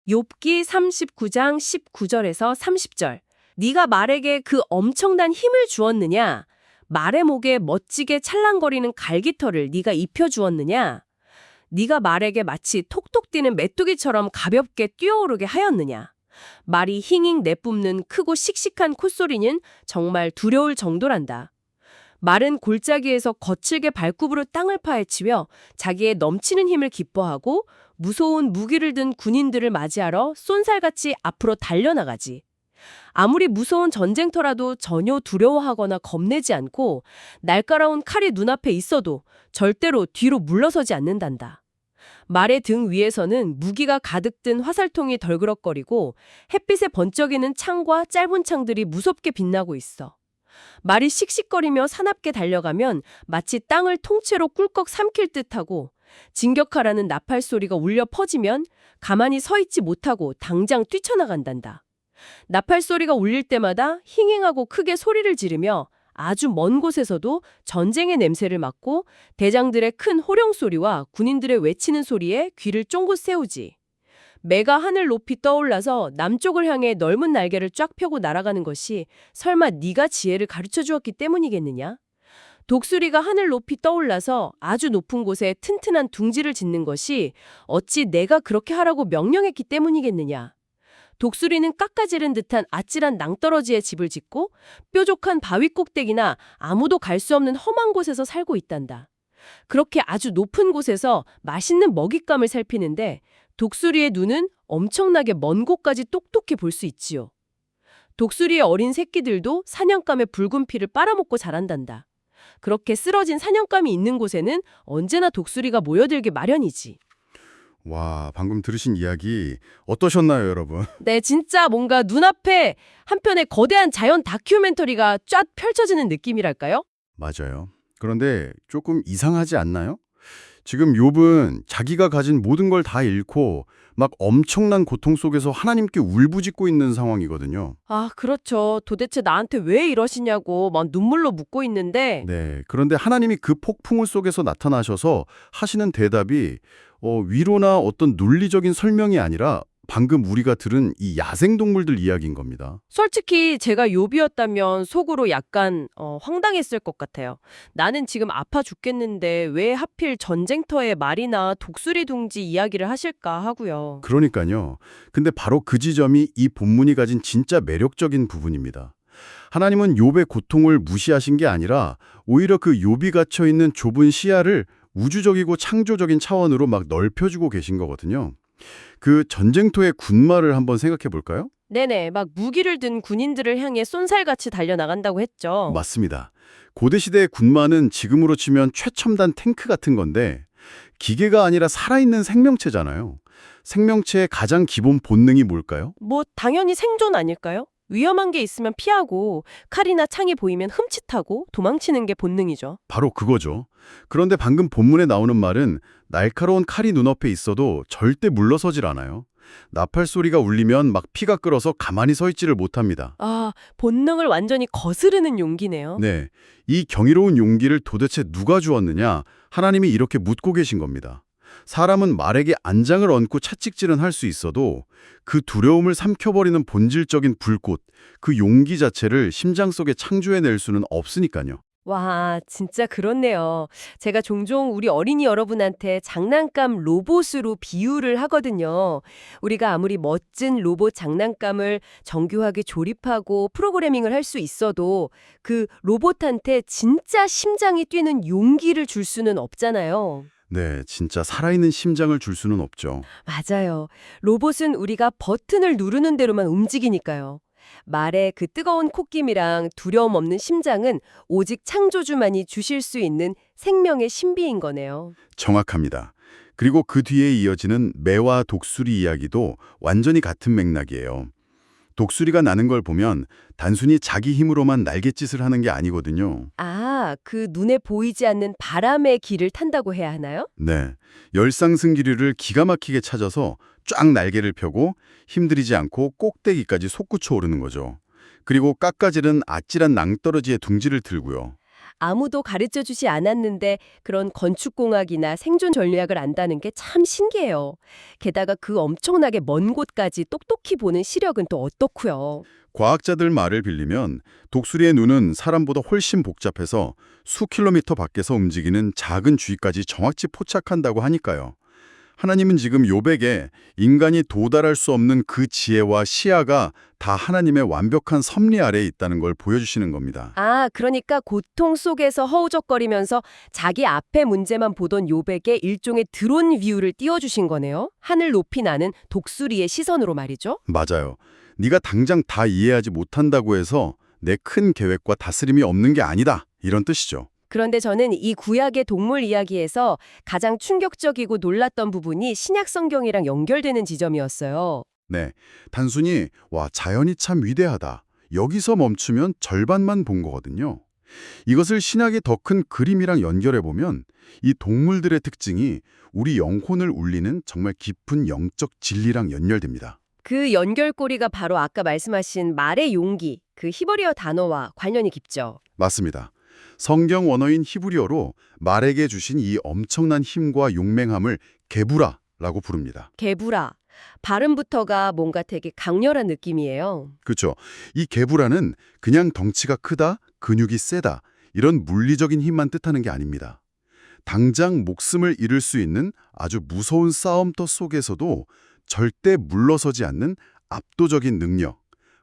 욥기 39장 19절에서 30절. 네가 말에게 그 엄청난 힘을 주었느냐? 말의 목에 멋지게 찰랑거리는 갈기털을 네가 입혀 주었느냐? 네가 말에게 마치 톡톡 뛰는 메뚜기처럼 가볍게 뛰어오르게 하였느냐? 말이 힝힝 내뿜는 크고 씩씩한 콧소리는 정말 두려울 정도란다. 말은 골짜기에서 거칠게 발굽으로 땅을 파헤치며 자기의 넘치는 힘을 기뻐하고 무서운 무기를 든 군인들을 맞이하러 쏜살같이 앞으로 달려나가지. 아무리 무서운 전쟁터라도 전혀 두려워하거나 겁내지 않고 날카로운 칼이 눈앞에 있어도 절대로 뒤로 물러서지 않는단다. 말의 등 위에서는 무기가 가득 든 화살통이 덜그럭거리고 햇빛에 번쩍이는 창과 짧은 창들이 무섭게 빛나고 있어. 말이 씩씩거리며 사납게 달려가면 마치 땅을 통째로 꿀꺽 삼킬 듯하고 진격하라는 나팔 소리가 울려 퍼지면 가만히 서 있지 못하고 당장 뛰쳐나간단다. 나팔 소리가 울릴 때마다 힝힝하고 크게 소리를 지르며 아주 먼 곳에서도 전쟁의 냄새를 맡고 대장들의 큰 호령 소리와 군인들의 외치는 소리에 귀를 쫑긋 세우지. 매가 하늘 높이 떠올라서 남쪽을 향해 넓은 날개를 쫙 펴고 날아가는 것이 설마 네가 지혜를 가르쳐 주었기 때문이겠느냐? 독수리가 하늘 높이 떠올라서 아주 높은 곳에 튼튼한 둥지를 짓는 것이 어찌 내가 그렇게 하라고 명령했기 때문이겠느냐? 독수리는 깎아지른 듯한 아찔한 낭떠러지에 집을 짓고 뾰족한 바위 꼭대기나 아무도 갈 수 없는 험한 곳에서 살고 있단다. 그렇게 아주 높은 곳에서 맛있는 먹잇감을 살피는데 독수리의 눈은 엄청나게 먼 곳까지 똑똑히 볼 수 있지요. 독수리의 어린 새끼들도 사냥감의 붉은 피를 빨아먹고 자란단다. 그렇게 쓰러진 사냥감이 있는 곳에는 언제나 독수리가 모여들기 마련이지. 와, 방금 들으신 이야기 어떠셨나요, 여러분? 네, 진짜 뭔가 눈앞에 한편의 거대한 자연 다큐멘터리가 쫙 펼쳐지는 느낌이랄까요? 맞아요. 그런데 조금 이상하지 않나요? 지금 욥은 자기가 가진 모든 걸 다 잃고 막 엄청난 고통 속에서 하나님께 울부짖고 있는 상황이거든요. 아, 그렇죠. 도대체 나한테 왜 이러시냐고 막 눈물로 묻고 있는데 네. 그런데 하나님이 그 폭풍을 속에서 나타나셔서 하시는 대답이 위로나 어떤 논리적인 설명이 아니라 방금 우리가 들은 이 야생동물들 이야기인 겁니다. 솔직히 제가 욥이었다면 속으로 약간 황당했을 것 같아요. 나는 지금 아파 죽겠는데 왜 하필 전쟁터의 말이나 독수리 둥지 이야기를 하실까 하고요. 그러니까요. 근데 바로 그 지점이 이 본문이 가진 진짜 매력적인 부분입니다. 하나님은 욥의 고통을 무시하신 게 아니라 오히려 그 욥이 갇혀 있는 좁은 시야를 우주적이고 창조적인 차원으로 막 넓혀주고 계신 거거든요. 그 전쟁터의 군마를 한번 생각해 볼까요? 네네, 막 무기를 든 군인들을 향해 쏜살같이 달려나간다고 했죠. 맞습니다. 고대 시대의 군마는 지금으로 치면 최첨단 탱크 같은 건데 기계가 아니라 살아있는 생명체잖아요. 생명체의 가장 기본 본능이 뭘까요? 뭐 당연히 생존 아닐까요? 위험한 게 있으면 피하고 칼이나 창이 보이면 흠칫하고 도망치는 게 본능이죠. 바로 그거죠. 그런데 방금 본문에 나오는 말은 날카로운 칼이 눈앞에 있어도 절대 물러서질 않아요. 나팔 소리가 울리면 막 피가 끓어서 가만히 서 있지를 못합니다. 아, 본능을 완전히 거스르는 용기네요. 네, 이 경이로운 용기를 도대체 누가 주었느냐? 하나님이 이렇게 묻고 계신 겁니다. 사람은 말에게 안장을 얹고 채찍질은 할 수 있어도 그 두려움을 삼켜버리는 본질적인 불꽃, 그 용기 자체를 심장 속에 창조해낼 수는 없으니까요. 와, 진짜 그렇네요. 제가 종종 우리 어린이 여러분한테 장난감 로봇으로 비유를 하거든요. 우리가 아무리 멋진 로봇 장난감을 정교하게 조립하고 프로그래밍을 할 수 있어도 그 로봇한테 진짜 심장이 뛰는 용기를 줄 수는 없잖아요. 네, 진짜 살아있는 심장을 줄 수는 없죠. 맞아요. 로봇은 우리가 버튼을 누르는 대로만 움직이니까요. 말의 그 뜨거운 콧김이랑 두려움 없는 심장은 오직 창조주만이 주실 수 있는 생명의 신비인 거네요. 정확합니다. 그리고 그 뒤에 이어지는 매와 독수리 이야기도 완전히 같은 맥락이에요. 독수리가 나는 걸 보면 단순히 자기 힘으로만 날갯짓을 하는 게 아니거든요. 아, 그 눈에 보이지 않는 바람의 길을 탄다고 해야 하나요? 네, 열상승기류를 기가 막히게 찾아서 쫙 날개를 펴고 힘들이지 않고 꼭대기까지 솟구쳐 오르는 거죠. 그리고 깎아지른 아찔한 낭떠러지의 둥지를 들고요. 아무도 가르쳐 주지 않았는데 그런 건축공학이나 생존 전략을 안다는 게 참 신기해요. 게다가 그 엄청나게 먼 곳까지 똑똑히 보는 시력은 또 어떻고요. 과학자들 말을 빌리면 독수리의 눈은 사람보다 훨씬 복잡해서 수 킬로미터 밖에서 움직이는 작은 주위까지 정확히 포착한다고 하니까요. 하나님은 지금 욥에게 인간이 도달할 수 없는 그 지혜와 시야가 다 하나님의 완벽한 섭리 아래에 있다는 걸 보여주시는 겁니다. 아, 그러니까 고통 속에서 허우적거리면서 자기 앞의 문제만 보던 욥에게 일종의 드론 뷰를 띄워주신 거네요. 하늘 높이 나는 독수리의 시선으로 말이죠. 맞아요. 네가 당장 다 이해하지 못한다고 해서 내 큰 계획과 다스림이 없는 게 아니다. 이런 뜻이죠. 그런데 저는 이 구약의 동물 이야기에서 가장 충격적이고 놀랐던 부분이 신약 성경이랑 연결되는 지점이었어요. 네, 단순히 와 자연이 참 위대하다. 여기서 멈추면 절반만 본 거거든요. 이것을 신약의 더 큰 그림이랑 연결해 보면 이 동물들의 특징이 우리 영혼을 울리는 정말 깊은 영적 진리랑 연결됩니다. 그 연결고리가 바로 아까 말씀하신 말의 용기, 그 히브리어 단어와 관련이 깊죠. 맞습니다. 성경 원어인 히브리어로 말에게 주신 이 엄청난 힘과 용맹함을 게부라라고 부릅니다. 게부라. 발음부터가 뭔가 되게 강렬한 느낌이에요. 그렇죠. 이 게부라는 그냥 덩치가 크다, 근육이 세다 이런 물리적인 힘만 뜻하는 게 아닙니다. 당장 목숨을 잃을 수 있는 아주 무서운 싸움터 속에서도 절대 물러서지 않는 압도적인 능력,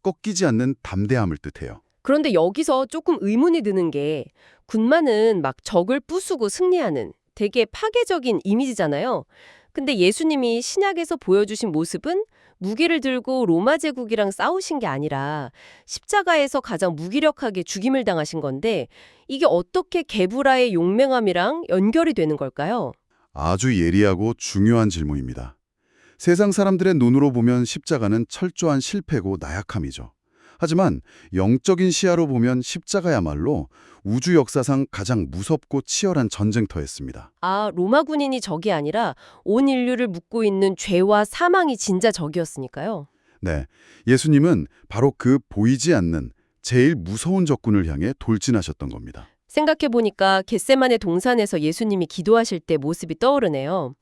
꺾이지 않는 담대함을 뜻해요. 그런데 여기서 조금 의문이 드는 게 군마는 막 적을 부수고 승리하는 되게 파괴적인 이미지잖아요. 근데 예수님이 신약에서 보여주신 모습은 무기를 들고 로마 제국이랑 싸우신 게 아니라 십자가에서 가장 무기력하게 죽임을 당하신 건데 이게 어떻게 게부라의 용맹함이랑 연결이 되는 걸까요? 아주 예리하고 중요한 질문입니다. 세상 사람들의 눈으로 보면 십자가는 철저한 실패고 나약함이죠. 하지만 영적인 시야로 보면 십자가야말로 우주 역사상 가장 무섭고 치열한 전쟁터였습니다. 아, 로마 군인이 적이 아니라 온 인류를 묶고 있는 죄와 사망이 진짜 적이었으니까요. 네, 예수님은 바로 그 보이지 않는 제일 무서운 적군을 향해 돌진하셨던 겁니다. 생각해보니까 겟세마네 동산에서 예수님이 기도하실 때 모습이 떠오르네요.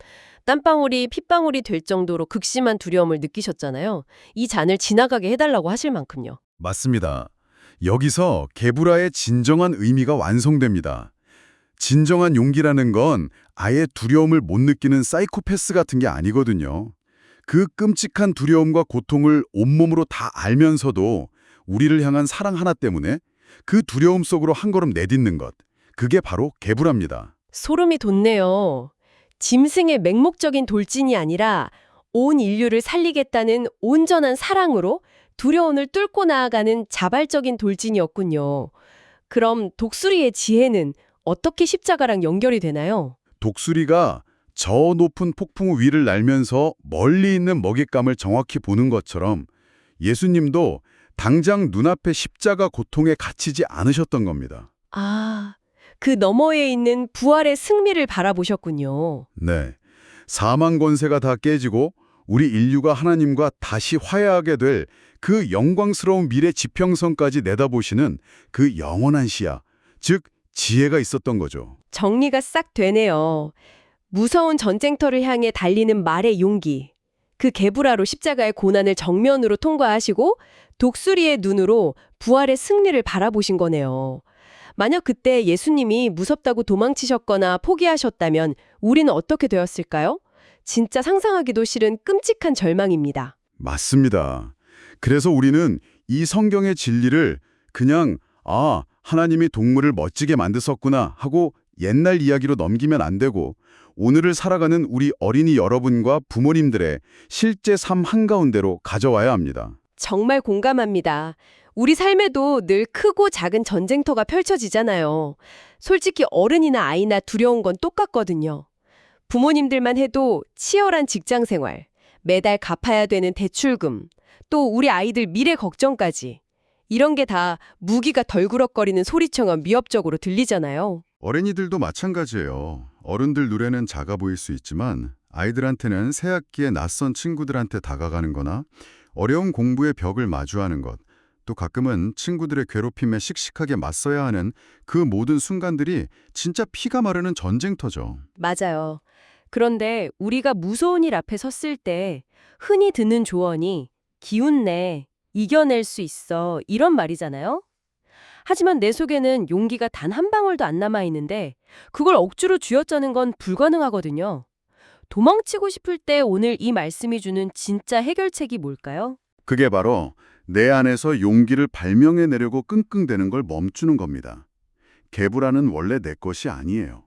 땀방울이 핏방울이 될 정도로 극심한 두려움을 느끼셨잖아요. 이 잔을 지나가게 해달라고 하실 만큼요. 맞습니다. 여기서 게부라의 진정한 의미가 완성됩니다. 진정한 용기라는 건 아예 두려움을 못 느끼는 사이코패스 같은 게 아니거든요. 그 끔찍한 두려움과 고통을 온몸으로 다 알면서도 우리를 향한 사랑 하나 때문에 그 두려움 속으로 한 걸음 내딛는 것. 그게 바로 게부라입니다. 소름이 돋네요. 짐승의 맹목적인 돌진이 아니라 온 인류를 살리겠다는 온전한 사랑으로 두려움을 뚫고 나아가는 자발적인 돌진이었군요. 그럼 독수리의 지혜는 어떻게 십자가랑 연결이 되나요? 독수리가 저 높은 폭풍 위를 날면서 멀리 있는 먹잇감을 정확히 보는 것처럼 예수님도 당장 눈앞의 십자가 고통에 갇히지 않으셨던 겁니다. 아, 그 너머에 있는 부활의 승리를 바라보셨군요. 네. 사망 권세가 다 깨지고 우리 인류가 하나님과 다시 화해하게 될 그 영광스러운 미래 지평선까지 내다보시는 그 영원한 시야, 즉 지혜가 있었던 거죠. 정리가 싹 되네요. 무서운 전쟁터를 향해 달리는 말의 용기. 그 게부라로 십자가의 고난을 정면으로 통과하시고 독수리의 눈으로 부활의 승리를 바라보신 거네요. 만약 그때 예수님이 무섭다고 도망치셨거나 포기하셨다면 우리는 어떻게 되었을까요? 진짜 상상하기도 싫은 끔찍한 절망입니다. 맞습니다. 그래서 우리는 이 성경의 진리를 그냥 하나님이 동물을 멋지게 만드셨구나 하고 옛날 이야기로 넘기면 안 되고 오늘을 살아가는 우리 어린이 여러분과 부모님들의 실제 삶 한가운데로 가져와야 합니다. 정말 공감합니다. 우리 삶에도 늘 크고 작은 전쟁터가 펼쳐지잖아요. 솔직히 어른이나 아이나 두려운 건 똑같거든요. 부모님들만 해도 치열한 직장 생활, 매달 갚아야 되는 대출금, 또 우리 아이들 미래 걱정까지. 이런 게 다 무기가 덜그럭거리는 소리처럼 위협적으로 들리잖아요. 어린이들도 마찬가지예요. 어른들 눈에는 작아 보일 수 있지만 아이들한테는 새 학기에 낯선 친구들한테 다가가는 거나 어려운 공부의 벽을 마주하는 것, 또 가끔은 친구들의 괴롭힘에 씩씩하게 맞서야 하는 그 모든 순간들이 진짜 피가 마르는 전쟁터죠. 맞아요. 그런데 우리가 무서운 일 앞에 섰을 때 흔히 듣는 조언이 기운 내, 이겨낼 수 있어 이런 말이잖아요. 하지만 내 속에는 용기가 단 한 방울도 안 남아 있는데 그걸 억지로 쥐어짜는 건 불가능하거든요. 도망치고 싶을 때 오늘 이 말씀이 주는 진짜 해결책이 뭘까요? 그게 바로 내 안에서 용기를 발명해내려고 끙끙대는 걸 멈추는 겁니다. 개불화는 원래 내 것이 아니에요.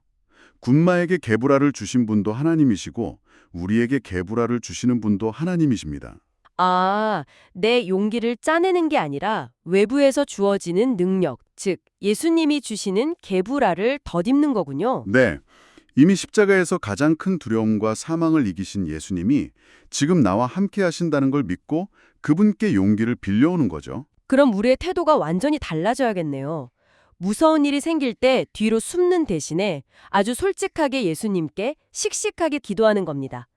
군마에게 개불화를 주신 분도 하나님이시고 우리에게 개불화를 주시는 분도 하나님이십니다. 아, 내 용기를 짜내는 게 아니라 외부에서 주어지는 능력, 즉 예수님이 주시는 계부라를 덧입는 거군요. 네, 이미 십자가에서 가장 큰 두려움과 사망을 이기신 예수님이 지금 나와 함께 하신다는 걸 믿고 그분께 용기를 빌려오는 거죠. 그럼 우리의 태도가 완전히 달라져야겠네요. 무서운 일이 생길 때 뒤로 숨는 대신에 아주 솔직하게 예수님께 씩씩하게 기도하는 겁니다.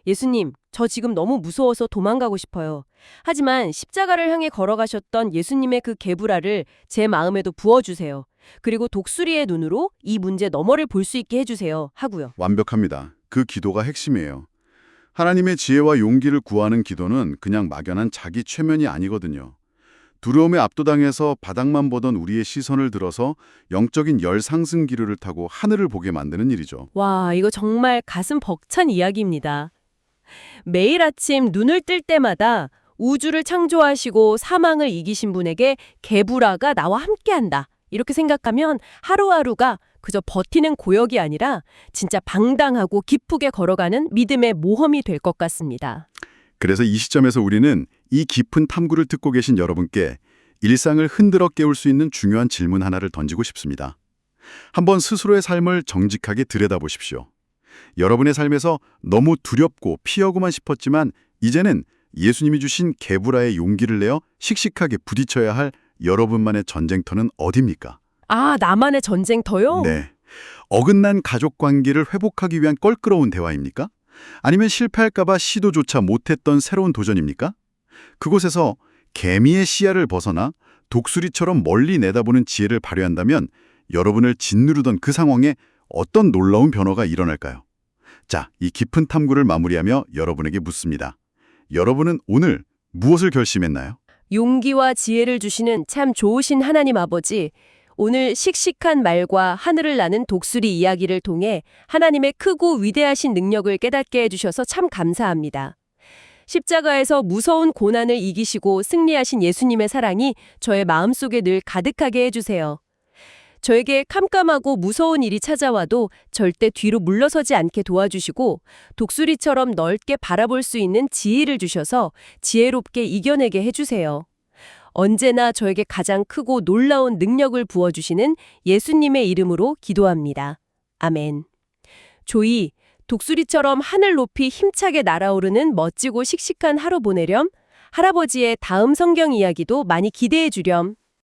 예수님, 저 지금 너무 무서워서 도망가고 싶어요. 하지만 십자가를 향해 걸어가셨던 예수님의 그 계부라를 제 마음에도 부어주세요. 그리고 독수리의 눈으로 이 문제 너머를 볼 수 있게 해주세요. 하고요. 완벽합니다. 그 기도가 핵심이에요. 하나님의 지혜와 용기를 구하는 기도는 그냥 막연한 자기 최면이 아니거든요. 두려움에 압도당해서 바닥만 보던 우리의 시선을 들어서 영적인 열 상승 기류를 타고 하늘을 보게 만드는 일이죠. 와, 이거 정말 가슴 벅찬 이야기입니다. 매일 아침 눈을 뜰 때마다 우주를 창조하시고 사망을 이기신 분에게 계부라가 나와 함께한다. 이렇게 생각하면 하루하루가 그저 버티는 고역이 아니라 진짜 방당하고 기쁘게 걸어가는 믿음의 모험이 될 것 같습니다. 그래서 이 시점에서 우리는 이 깊은 탐구를 듣고 계신 여러분께 일상을 흔들어 깨울 수 있는 중요한 질문 하나를 던지고 싶습니다. 한번 스스로의 삶을 정직하게 들여다보십시오. 여러분의 삶에서 너무 두렵고 피하고만 싶었지만 이제는 예수님이 주신 계부라의 용기를 내어 씩씩하게 부딪혀야 할 여러분만의 전쟁터는 어디입니까? 아, 나만의 전쟁터요? 네. 어긋난 가족 관계를 회복하기 위한 껄끄러운 대화입니까? 아니면 실패할까 봐 시도조차 못했던 새로운 도전입니까? 그곳에서 개미의 시야를 벗어나 독수리처럼 멀리 내다보는 지혜를 발휘한다면 여러분을 짓누르던 그 상황에 어떤 놀라운 변화가 일어날까요? 자, 이 깊은 탐구를 마무리하며 여러분에게 묻습니다. 여러분은 오늘 무엇을 결심했나요? 용기와 지혜를 주시는 참 좋으신 하나님 아버지, 오늘 씩씩한 말과 하늘을 나는 독수리 이야기를 통해 하나님의 크고 위대하신 능력을 깨닫게 해주셔서 참 감사합니다. 십자가에서 무서운 고난을 이기시고 승리하신 예수님의 사랑이 저의 마음속에 늘 가득하게 해주세요. 저에게 캄캄하고 무서운 일이 찾아와도 절대 뒤로 물러서지 않게 도와주시고 독수리처럼 넓게 바라볼 수 있는 지혜를 주셔서 지혜롭게 이겨내게 해주세요. 언제나 저에게 가장 크고 놀라운 능력을 부어주시는 예수님의 이름으로 기도합니다. 아멘. 조이, 독수리처럼 하늘 높이 힘차게 날아오르는 멋지고 씩씩한 하루 보내렴. 할아버지의 다음 성경 이야기도 많이 기대해 주렴.